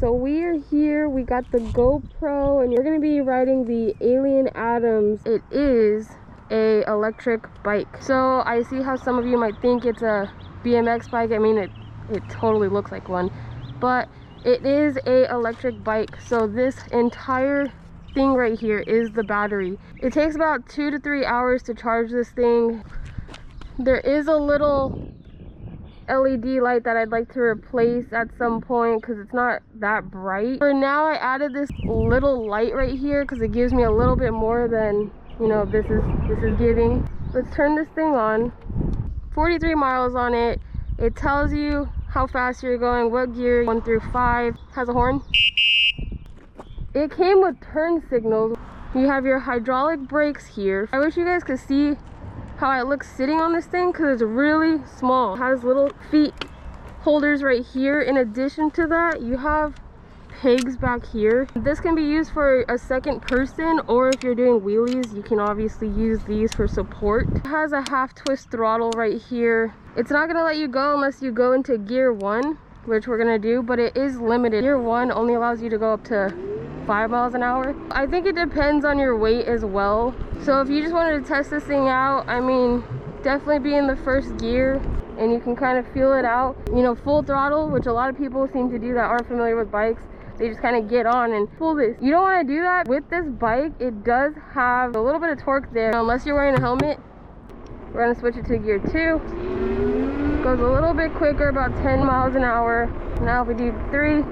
So we are here, we got the GoPro, and you're gonna be riding the Alien Adams. It is a electric bike. So I see how some of you might think it's a BMX bike. I mean, it totally looks like one, but it is a electric bike. So this entire thing right here is the battery. It takes about 2 to 3 hours to charge this thing. There is a little LED light that I'd like to replace at some point because it's not that bright. For now, I added this little light right here because it gives me a little bit more than, you know, this is giving. Let's turn this thing on. 43 miles on it. It tells you how fast you're going, what gear, 1 through 5. Has a horn. It came with turn signals. You have your hydraulic brakes here. I wish you guys could see how it looks sitting on this thing because it's really small. It has little feet holders right here. In addition to that, you have pegs back here. This can be used for a second person, or if you're doing wheelies, you can obviously use these for support. It has a half twist throttle right here. It's not gonna let you go unless you go into gear 1, which we're gonna do, but it is limited. Gear 1 only allows you to go up to 5 miles an hour. I think it depends on your weight as well. So if you just wanted to test this thing out, I mean, definitely be in the first gear and you can kind of feel it out. You know, full throttle, which a lot of people seem to do that aren't familiar with bikes. They just kind of get on and pull this. You don't want to do that. With this bike, it does have a little bit of torque there. Unless you're wearing a helmet, we're going to switch it to gear 2. Goes a little bit quicker, about 10 miles an hour. Now if we do 3, I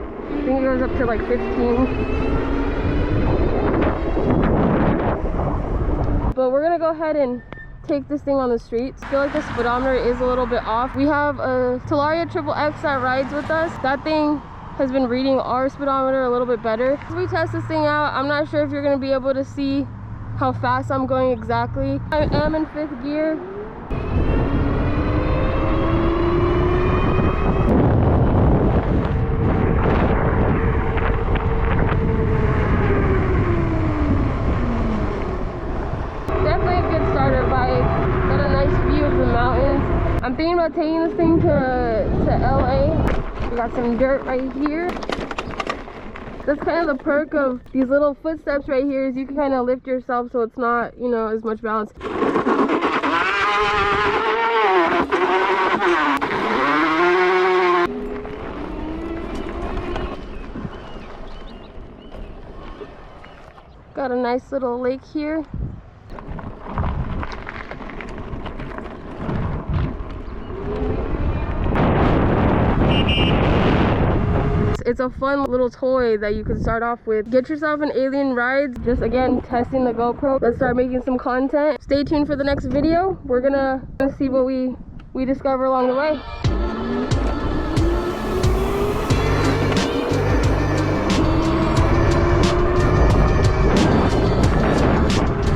think it goes up to like 15. But we're gonna go ahead and take this thing on the streets. I feel like the speedometer is a little bit off. We have a Talaria XXX that rides with us. That thing has been reading our speedometer a little bit better. As we test this thing out, I'm not sure if you're gonna be able to see how fast I'm going exactly. I am in 5th gear. I'm thinking about taking this thing to LA. We got some dirt right here. That's kind of the perk of these little footsteps right here, is you can kind of lift yourself so it's not, you know, as much balance. Got a nice little lake here. It's a fun little toy that you can start off with. Get yourself an Alien Rides. Just again, testing the GoPro. Let's start making some content. Stay tuned for the next video. We're gonna see what we discover along the way.